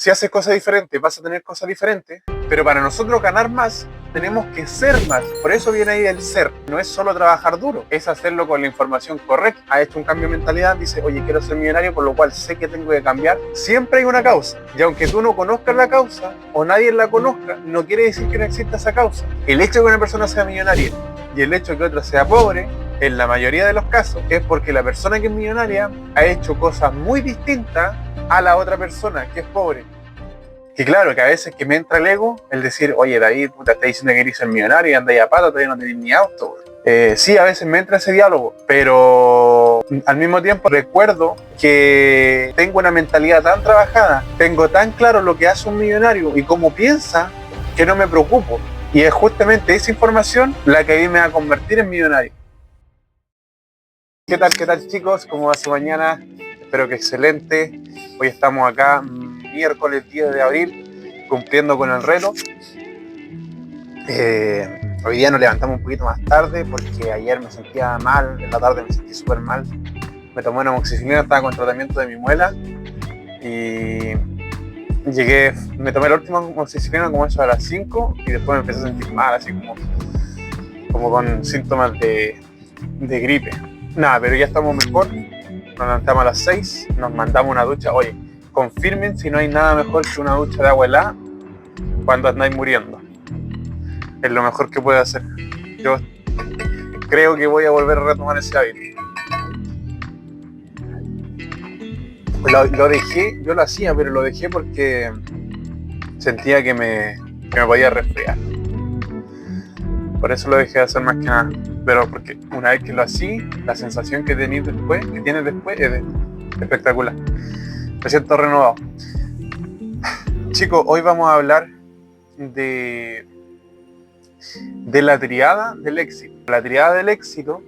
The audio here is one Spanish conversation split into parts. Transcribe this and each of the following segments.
Si haces cosas diferentes, vas a tener cosas diferentes, pero para nosotros ganar más, tenemos que ser más. Por eso viene ahí el ser. No es solo trabajar duro, es hacerlo con la información correcta. Ha hecho un cambio de mentalidad, dice, oye, quiero ser millonario, por lo cual sé que tengo que cambiar. Siempre hay una causa. Y aunque tú no conozcas la causa, o nadie la conozca, no quiere decir que no exista esa causa. El hecho de que una persona sea millonaria y el hecho de que otra sea pobre, en la mayoría de los casos, es porque la persona que es millonaria ha hecho cosas muy distintas a la otra persona que es pobre. Y claro, que a veces que me entra el ego, el decir, oye, David, puta, está diciendo que querés ser millonario y andas a pata, todavía no tenés ni auto. Sí, a veces me entra ese diálogo, pero al mismo tiempo recuerdo que tengo una mentalidad tan trabajada, tengo tan claro lo que hace un millonario y cómo piensa, que no me preocupo. Y es justamente esa información la que a mí me va a convertir en millonario. ¿Qué tal chicos? ¿Cómo va su mañana? Espero que excelente. Hoy estamos acá, miércoles 10 de abril, cumpliendo con el reloj. Hoy día nos levantamos un poquito más tarde porque ayer me sentía mal, en la tarde me sentí súper mal. Me tomé una amoxicilina, estaba con tratamiento de mi muela y llegué, me tomé la última amoxicilina como eso a las 5 y después me empecé a sentir mal, así como con síntomas de gripe. Nada, pero ya estamos mejor. Nos levantamos a las 6, nos mandamos una ducha. Oye, confirmen si no hay nada mejor que una ducha de agua helada cuando andáis muriendo. Es lo mejor que puede hacer. Yo creo que voy a volver a retomar ese hábito. Lo dejé, yo lo hacía, pero lo dejé porque sentía que me podía resfriar. Por eso lo dejé de hacer más que nada. Pero porque una vez que lo hacía, la sensación que tienes después es espectacular. Me siento renovado. Chicos, hoy vamos a hablar de la triada del éxito. La triada del éxito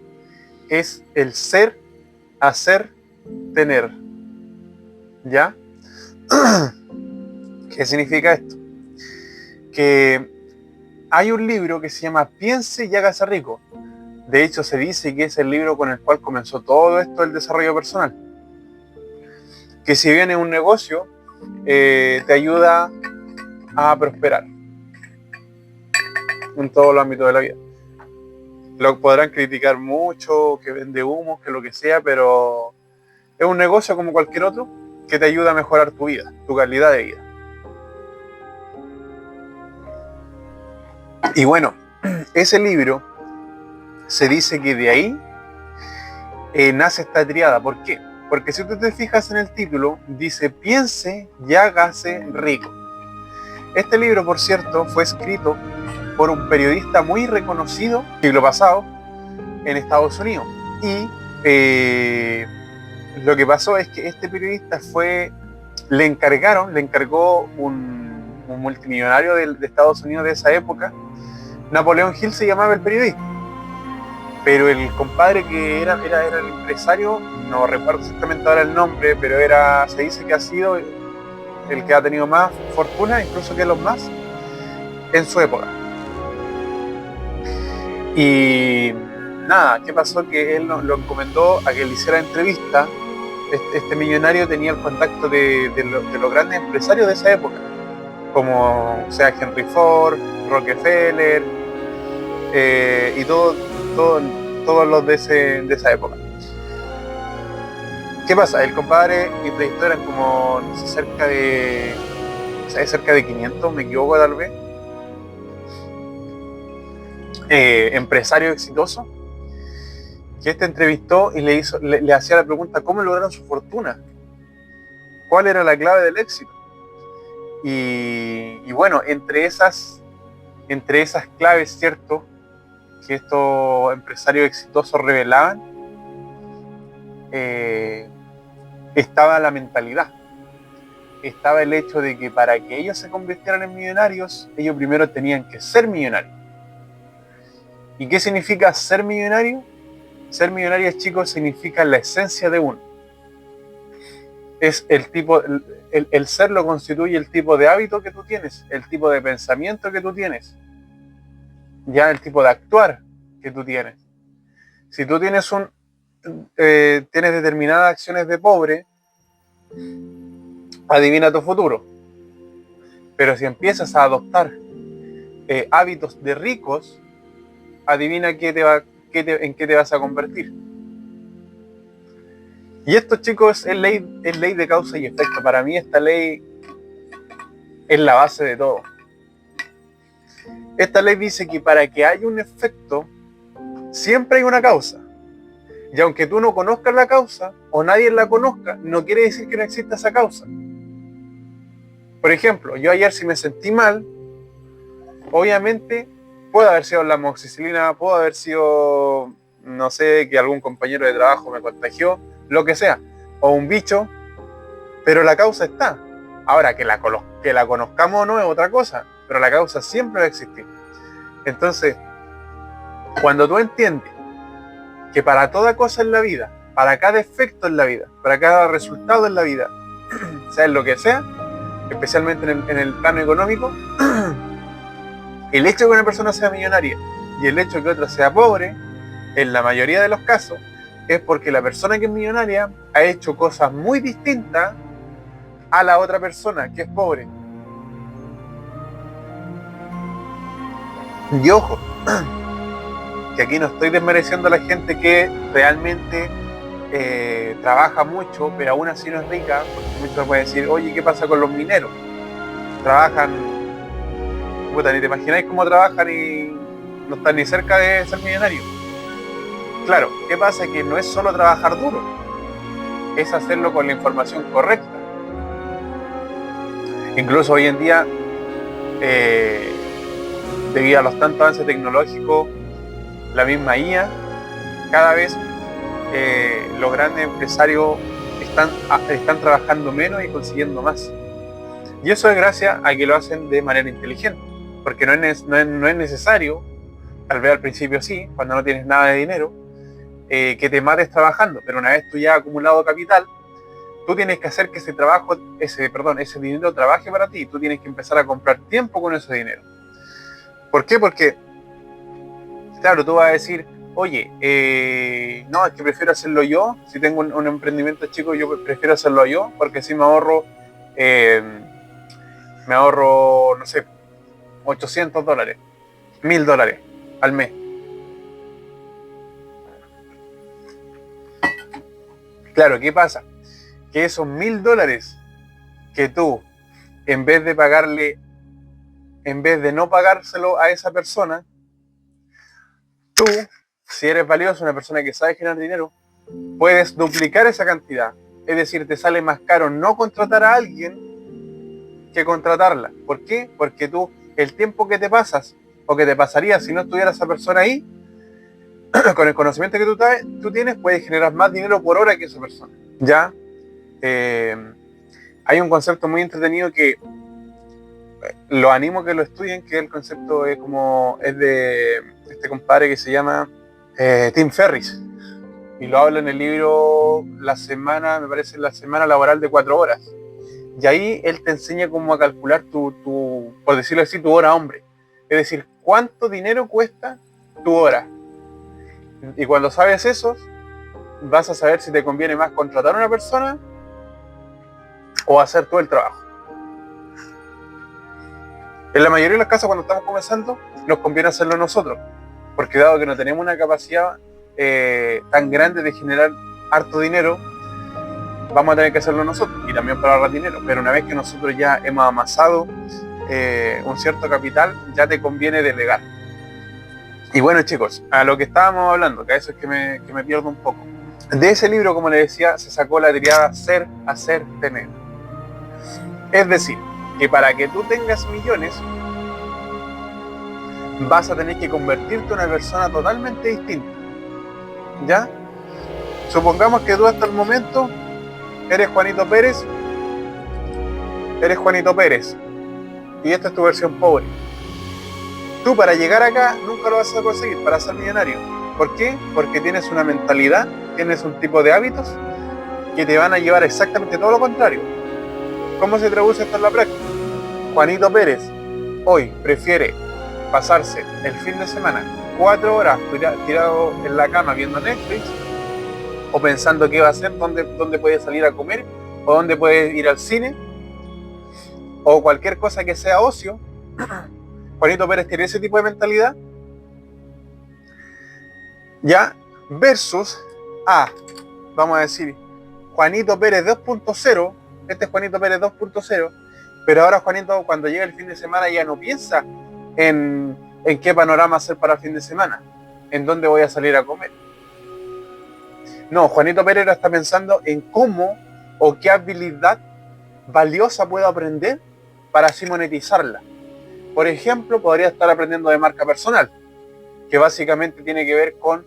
es el ser, hacer, tener. ¿Ya? ¿Qué significa esto? Que hay un libro que se llama Piense y hágase rico. De hecho, se dice que es el libro con el cual comenzó todo esto del desarrollo personal. Que si bien es un negocio, te ayuda a prosperar en todos los ámbitos de la vida. Lo podrán criticar mucho, que vende humo, que lo que sea, pero es un negocio como cualquier otro que te ayuda a mejorar tu vida, tu calidad de vida. Y bueno, ese libro se dice que de ahí nace esta triada. ¿Por qué? Porque si tú te fijas en el título, dice piense y hágase rico. Este libro, por cierto, fue escrito por un periodista muy reconocido, siglo pasado, en Estados Unidos. Y lo que pasó es que este periodista le encargó un multimillonario de Estados Unidos de esa época. Napoleón Hill se llamaba el periodista. Pero el compadre que era el empresario, no recuerdo exactamente ahora el nombre, pero se dice que ha sido el que ha tenido más fortuna, incluso que los más, en su época. Y nada, ¿qué pasó? Que él lo encomendó a que le hiciera entrevista. Este millonario tenía el contacto de los grandes empresarios de esa época, como sea Henry Ford, Rockefeller, y todos los de esa época. ¿Qué pasa? El compadre entrevistó eran como, no sé, cerca de 500, me equivoco tal vez, empresario exitoso, que entrevistó y le hacía la pregunta, ¿cómo lograron su fortuna? ¿Cuál era la clave del éxito? Y bueno, entre esas claves, ¿cierto?, que estos empresarios exitosos revelaban, estaba la mentalidad. Estaba el hecho de que para que ellos se convirtieran en millonarios, ellos primero tenían que ser millonarios. ¿Y qué significa ser millonario? Ser millonario, chicos, significa la esencia de uno. Es el ser lo constituye el tipo de hábito que tú tienes, el tipo de pensamiento que tú tienes, ya el tipo de actuar que tú tienes. Si tú tienes tienes determinadas acciones de pobre, adivina tu futuro. Pero si empiezas a adoptar hábitos de ricos, adivina en qué te vas a convertir. Y esto, chicos, es ley de causa y efecto. Para mí esta ley es la base de todo. Esta ley dice que para que haya un efecto, siempre hay una causa. Y aunque tú no conozcas la causa, o nadie la conozca, no quiere decir que no exista esa causa. Por ejemplo, yo ayer si me sentí mal, obviamente puede haber sido la amoxicilina, puede haber sido, no sé, que algún compañero de trabajo me contagió, lo que sea, o un bicho, pero la causa está. Ahora, que la conozcamos o no es otra cosa, pero la causa siempre va a existir. Entonces, cuando tú entiendes que para toda cosa en la vida, para cada efecto en la vida, para cada resultado en la vida, sea en lo que sea, especialmente en el plano económico, el hecho de que una persona sea millonaria y el hecho de que otra sea pobre, en la mayoría de los casos, es porque la persona que es millonaria ha hecho cosas muy distintas a la otra persona que es pobre. Y ojo, que aquí no estoy desmereciendo a la gente que realmente trabaja mucho, pero aún así no es rica, porque muchos pueden decir, oye, ¿qué pasa con los mineros? Trabajan, puta, ni te imagináis cómo trabajan y no están ni cerca de ser millonarios. Claro, ¿qué pasa? Que no es solo trabajar duro, es hacerlo con la información correcta. Incluso hoy en día, debido a los tantos avances tecnológicos, la misma IA, cada vez los grandes empresarios están trabajando menos y consiguiendo más. Y eso es gracias a que lo hacen de manera inteligente, porque no es necesario, tal vez al principio sí, cuando no tienes nada de dinero, que te mates trabajando, pero una vez tú ya has acumulado capital, tú tienes que hacer que ese dinero trabaje para ti, tú tienes que empezar a comprar tiempo con ese dinero. ¿Por qué? Porque, claro, tú vas a decir, oye, no, es que prefiero hacerlo yo, si tengo un emprendimiento chico, yo prefiero hacerlo yo, porque así me ahorro, no sé, $800, $1,000 al mes. Claro, ¿qué pasa? Que esos $1,000 que tú, en vez de no pagárselo a esa persona, tú, si eres valioso, una persona que sabe generar dinero, puedes duplicar esa cantidad. Es decir, te sale más caro no contratar a alguien que contratarla. ¿Por qué? Porque tú, el tiempo que te pasas, o que te pasaría si no estuviera esa persona ahí, con el conocimiento que tú tienes, puedes generar más dinero por hora que esa persona. ¿Ya? Hay un concepto muy entretenido que lo animo a que lo estudien, que el concepto es de este compadre que se llama Tim Ferriss, y lo habla en el libro la semana laboral de 4 horas, y ahí él te enseña cómo a calcular por decirlo así, tu hora hombre, es decir, cuánto dinero cuesta tu hora, y cuando sabes eso, vas a saber si te conviene más contratar a una persona o hacer todo el trabajo. En la mayoría de los casos, cuando estamos comenzando, nos conviene hacerlo nosotros, porque dado que no tenemos una capacidad tan grande de generar harto dinero, vamos a tener que hacerlo nosotros, y también para ahorrar dinero. Pero una vez que nosotros ya hemos amasado un cierto capital, ya te conviene delegar. Y bueno, chicos, a lo que estábamos hablando, que a eso es que me pierdo un poco. De ese libro, como les decía, se sacó la triada ser, hacer, tener. Es decir, que para que tú tengas millones, vas a tener que convertirte en una persona totalmente distinta. ¿Ya? Supongamos que tú hasta el momento eres Juanito Pérez, y esta es tu versión pobre. Tú, para llegar acá, nunca lo vas a conseguir para ser millonario. ¿Por qué? Porque tienes una mentalidad, tienes un tipo de hábitos que te van a llevar exactamente todo lo contrario. ¿Cómo se traduce esto en la práctica? Juanito Pérez hoy prefiere pasarse el fin de semana 4 horas tirado en la cama viendo Netflix, o pensando qué va a hacer, dónde puede salir a comer, o dónde puede ir al cine, o cualquier cosa que sea ocio. Juanito Pérez tiene ese tipo de mentalidad, ya, versus vamos a decir, Juanito Pérez 2.0, este es Juanito Pérez 2.0, pero ahora Juanito, cuando llega el fin de semana, ya no piensa en qué panorama hacer para el fin de semana, en dónde voy a salir a comer. No, Juanito Pérez está pensando en cómo o qué habilidad valiosa puedo aprender para así monetizarla. Por ejemplo, podría estar aprendiendo de marca personal, que básicamente tiene que ver con,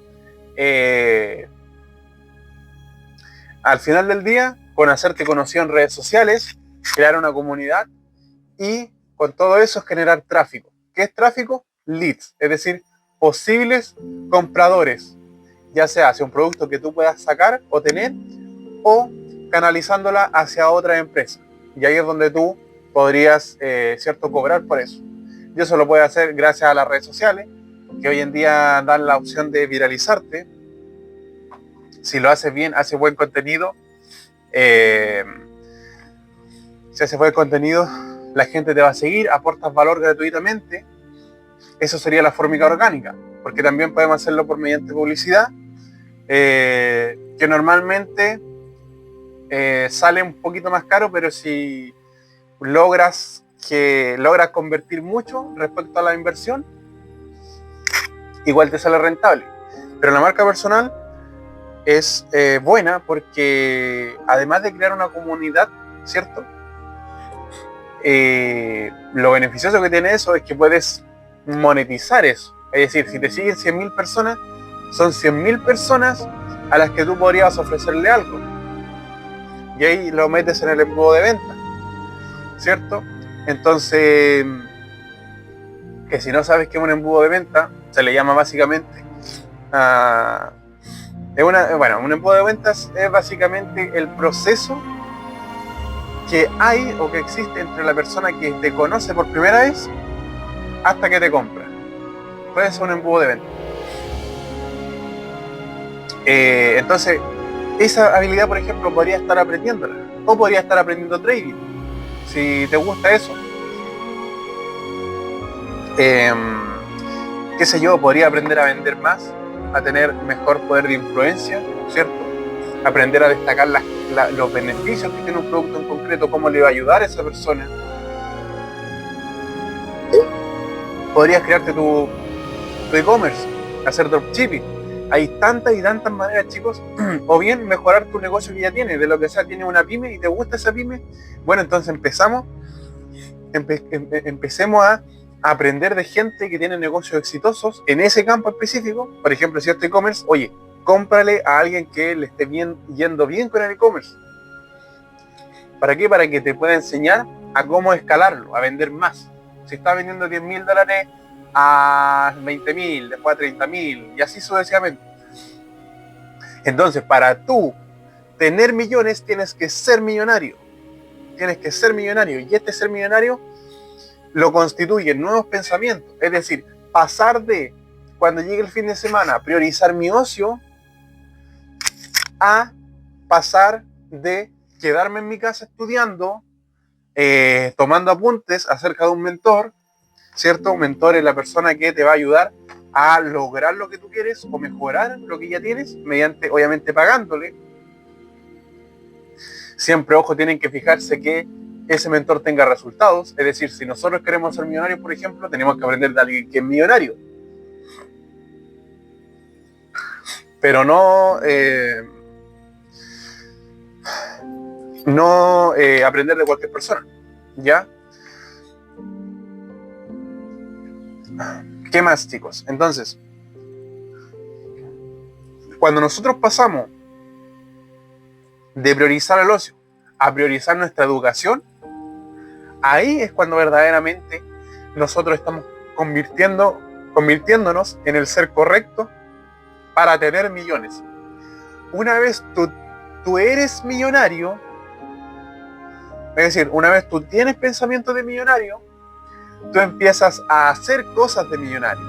al final del día, con hacerte conocido en redes sociales, crear una comunidad y con todo eso es generar tráfico. ¿Qué es tráfico? Leads, es decir, posibles compradores, ya sea hacia un producto que tú puedas sacar o tener o canalizándola hacia otra empresa. Y ahí es donde tú podrías, cierto, cobrar por eso. Y eso lo puedes hacer gracias a las redes sociales, que hoy en día dan la opción de viralizarte. Si lo haces bien, haces buen contenido. Si haces buen contenido, la gente te va a seguir, aportas valor gratuitamente. Eso sería la fórmula orgánica, porque también podemos hacerlo por mediante publicidad, que normalmente sale un poquito más caro, pero si logras convertir mucho respecto a la inversión, igual te sale rentable. Pero la marca personal es buena porque además de crear una comunidad, ¿cierto? Lo beneficioso que tiene eso es que puedes monetizar eso. Es decir, si te siguen 100.000 personas, son 100.000 personas a las que tú podrías ofrecerle algo. Y ahí lo metes en el embudo de venta, ¿cierto? Entonces, que si no sabes qué es un embudo de venta, se le llama básicamente un embudo de ventas es básicamente el proceso que hay o que existe entre la persona que te conoce por primera vez hasta que te compra. Puede ser un embudo de venta. Entonces, esa habilidad, por ejemplo, podría estar aprendiéndola, o podría estar aprendiendo trading, si te gusta eso. Qué sé yo, podría aprender a vender más, a tener mejor poder de influencia, ¿cierto? Aprender a destacar los beneficios que tiene un producto en concreto, cómo le va a ayudar a esa persona. Podrías crearte tu e-commerce, hacer dropshipping. Hay tantas y tantas maneras, chicos. O bien mejorar tu negocio que ya tienes, de lo que sea, tienes una pyme y te gusta esa pyme. Bueno, entonces empecemos a aprender de gente que tiene negocios exitosos en ese campo específico. Por ejemplo, si es e-commerce, oye, cómprale a alguien que le esté yendo bien con el e-commerce. ¿Para qué? Para que te pueda enseñar a cómo escalarlo, a vender más. Si está vendiendo $10.000 a 20.000, después a 30.000 y así sucesivamente. Entonces, para tú tener millones tienes que ser millonario. Tienes que ser millonario. Y este ser millonario lo constituyen nuevos pensamientos. Es decir, pasar de, cuando llegue el fin de semana, priorizar mi ocio, a pasar de quedarme en mi casa estudiando, tomando apuntes acerca de un mentor, ¿cierto? Un mentor es la persona que te va a ayudar a lograr lo que tú quieres o mejorar lo que ya tienes, mediante, obviamente, pagándole. Siempre, ojo, tienen que fijarse que ese mentor tenga resultados. Es decir, si nosotros queremos ser millonarios, por ejemplo, tenemos que aprender de alguien que es millonario. Pero no aprender de cualquier persona, ¿ya? ¿Qué más, chicos? Entonces, cuando nosotros pasamos de priorizar el ocio a priorizar nuestra educación, ahí es cuando verdaderamente nosotros estamos convirtiéndonos en el ser correcto para tener millones. Una vez tú eres millonario, es decir, una vez tú tienes pensamiento de millonario, tú empiezas a hacer cosas de millonario.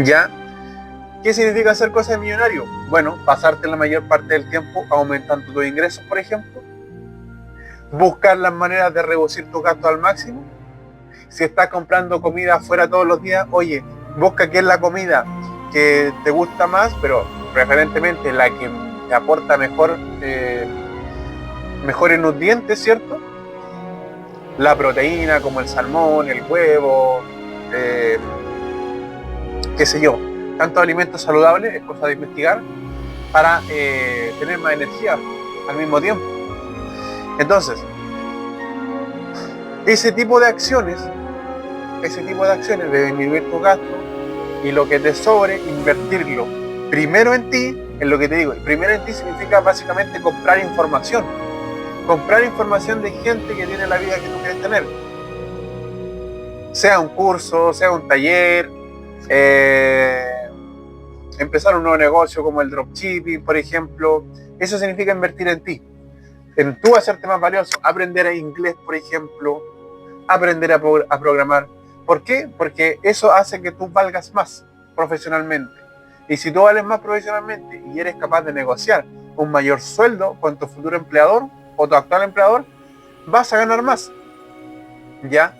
¿Ya? ¿Qué significa hacer cosas de millonario? Bueno, pasarte la mayor parte del tiempo aumentando tus ingresos, por ejemplo, buscar las maneras de reducir tu gasto al máximo. Si estás comprando comida afuera todos los días, oye, busca qué es la comida que te gusta más, pero preferentemente la que te aporta mejores nutrientes, ¿cierto? La proteína, como el salmón, el huevo, qué sé yo. Tantos alimentos saludables, es cosa de investigar para tener más energía al mismo tiempo. Entonces, ese tipo de acciones de disminuir tu gasto y lo que te sobre, invertirlo primero en ti, en lo que te digo. Primero en ti significa básicamente comprar información de gente que tiene la vida que tú quieres tener. Sea un curso, sea un taller, empezar un nuevo negocio como el dropshipping, por ejemplo. Eso significa invertir en ti, en tú hacerte más valioso, aprender inglés, por ejemplo, aprender a programar. ¿Por qué? Porque eso hace que tú valgas más profesionalmente. Y si tú vales más profesionalmente y eres capaz de negociar un mayor sueldo con tu futuro empleador o tu actual empleador, vas a ganar más, ¿ya?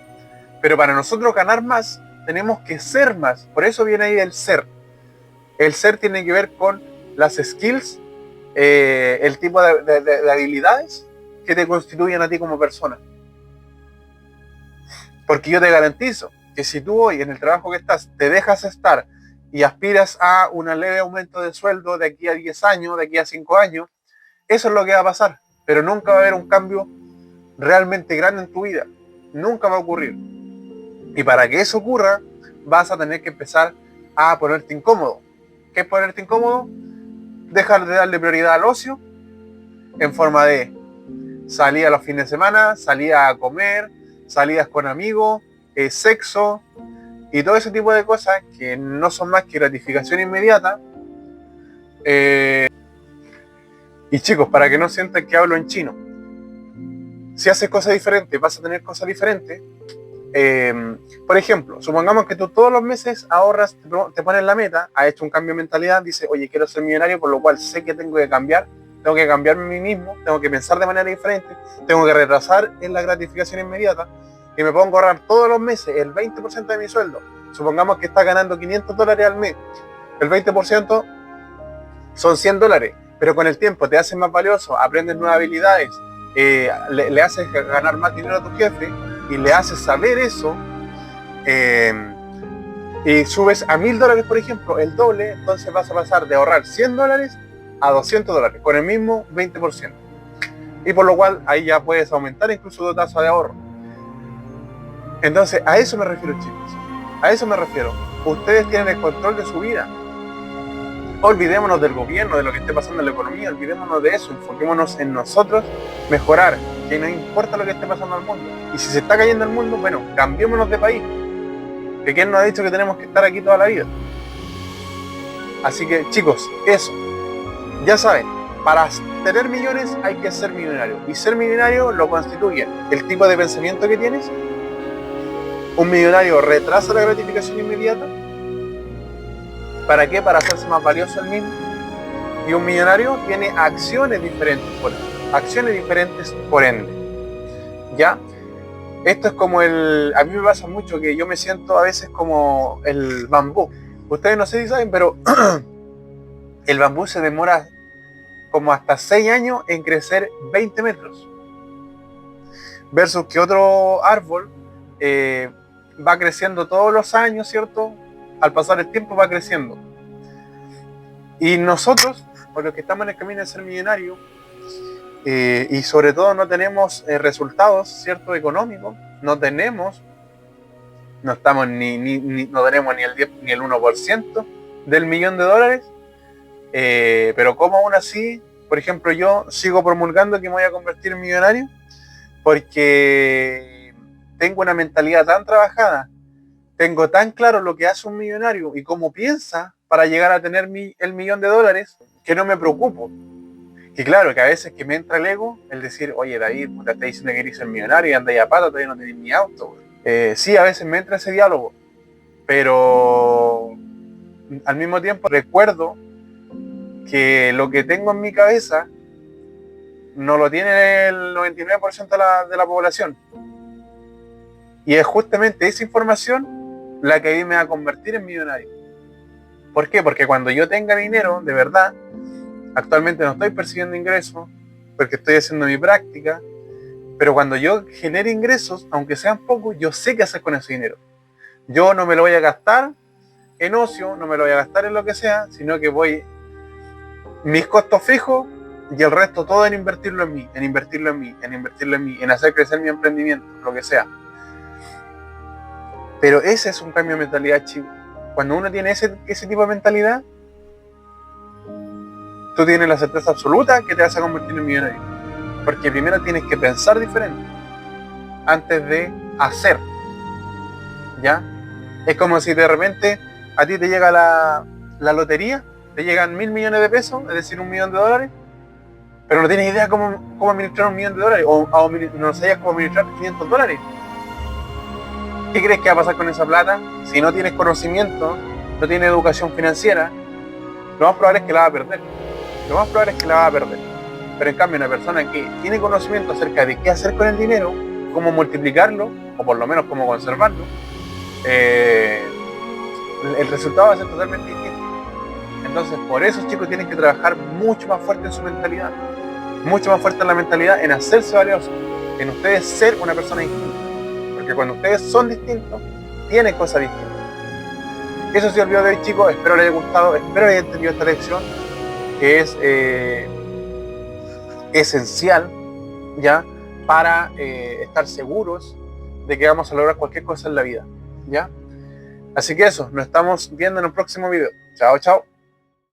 Pero para nosotros ganar más, tenemos que ser más. Por eso viene ahí el ser. El ser tiene que ver con las skills, el tipo de habilidades que te constituyen a ti como persona. Porque yo te garantizo que si tú hoy en el trabajo que estás te dejas estar y aspiras a un leve aumento de sueldo de aquí a 10 años, de aquí a 5 años, eso es lo que va a pasar. Pero nunca va a haber un cambio realmente grande en tu vida. Nunca va a ocurrir. Y para que eso ocurra, vas a tener que empezar a ponerte incómodo. ¿Qué es ponerte incómodo? Dejar de darle prioridad al ocio en forma de salir a los fines de semana, salir a comer, salidas con amigos, sexo y todo ese tipo de cosas que no son más que gratificación inmediata. Y chicos, para que no sientan que hablo en chino, si haces cosas diferentes, vas a tener cosas diferentes. Por ejemplo, supongamos que tú todos los meses ahorras, te pones la meta, has hecho un cambio de mentalidad, dices, oye, quiero ser millonario, por lo cual sé que tengo que cambiarme a mí mismo, tengo que pensar de manera diferente, tengo que retrasar en la gratificación inmediata y me pongo a ahorrar todos los meses el 20% de mi sueldo. Supongamos que estás ganando $500 al mes, el 20% son $100, pero con el tiempo te haces más valioso, aprendes nuevas habilidades, le haces ganar más dinero a tu jefe y le haces saber eso, y subes a $1,000, por ejemplo, el doble, entonces vas a pasar de ahorrar $100 a $200 con el mismo 20%. Y por lo cual ahí ya puedes aumentar incluso tu tasa de ahorro. Entonces, a eso me refiero, chicos. A eso me refiero. Ustedes tienen el control de su vida. Olvidémonos del gobierno, de lo que esté pasando en la economía, olvidémonos de eso, enfoquémonos en nosotros, mejorar, que no importa lo que esté pasando al mundo. Y si se está cayendo el mundo, bueno, cambiémonos de país. Que quién nos ha dicho que tenemos que estar aquí toda la vida. Así que, chicos, eso. Ya saben, para tener millones hay que ser millonario. Y ser millonario lo constituye el tipo de pensamiento que tienes. Un millonario retrasa la gratificación inmediata. ¿Para qué? Para hacerse más valioso el mismo. Y un millonario tiene acciones diferentes por ende. ¿Ya? Esto es como a mí me pasa mucho que yo me siento a veces como el bambú. Ustedes no sé si saben, pero el bambú se demora como hasta 6 años en crecer 20 metros. Versus que otro árbol va creciendo todos los años, ¿cierto? Al pasar el tiempo va creciendo. Y nosotros, por los que estamos en el camino de ser millonarios, y sobre todo no tenemos resultados, ¿cierto? Económicos, no tenemos el 10 ni el 1% del $1.000.000, pero como aún así, por ejemplo, yo sigo promulgando que me voy a convertir en millonario porque tengo una mentalidad tan trabajada, tengo tan claro lo que hace un millonario y cómo piensa para llegar a tener el $1.000.000 que no me preocupo. Y claro, que a veces que me entra el ego, el decir, oye David, te está diciendo que eres ser millonario y andas a pata, todavía no tenés ni auto. Sí, a veces me entra ese diálogo, pero al mismo tiempo recuerdo que lo que tengo en mi cabeza no lo tiene el 99% de la población. Y es justamente esa información la que a mí me va a convertir en millonario. ¿Por qué? Porque cuando yo tenga dinero, de verdad, actualmente no estoy percibiendo ingresos, porque estoy haciendo mi práctica, pero cuando yo genere ingresos, aunque sean pocos, yo sé qué hacer con ese dinero. Yo no me lo voy a gastar en ocio, no me lo voy a gastar en lo que sea, sino que voy mis costos fijos y el resto todo en invertirlo en mí, en invertirlo en mí, en invertirlo en mí, en hacer crecer mi emprendimiento, lo que sea. Pero ese es un cambio de mentalidad, chico. Cuando uno tiene ese tipo de mentalidad, tú tienes la certeza absoluta que te vas a convertir en millonario. Porque primero tienes que pensar diferente antes de hacer. ¿Ya? Es como si de repente a ti te llega la lotería, te llegan 1.000 millones de pesos, es decir, $1.000.000, pero no tienes idea cómo administrar $1.000.000 o no sabías cómo administrar $500. ¿Qué crees que va a pasar con esa plata? Si no tienes conocimiento, no tienes educación financiera, lo más probable es que la vas a perder. Lo más probable es que la vas a perder. Pero en cambio, una persona que tiene conocimiento acerca de qué hacer con el dinero, cómo multiplicarlo, o por lo menos cómo conservarlo, el resultado va a ser totalmente distinto. Entonces, por eso, chicos, tienen que trabajar mucho más fuerte en su mentalidad, mucho más fuerte en la mentalidad, en hacerse valiosos, en ustedes ser una persona distinta. Porque cuando ustedes son distintos, tienen cosas distintas. Eso ha sido el video de hoy, chicos. Espero les haya gustado, espero hayan entendido esta lección, que es esencial, ¿ya? Para estar seguros de que vamos a lograr cualquier cosa en la vida, ¿ya? Así que eso, nos estamos viendo en el próximo video. Chao, chao.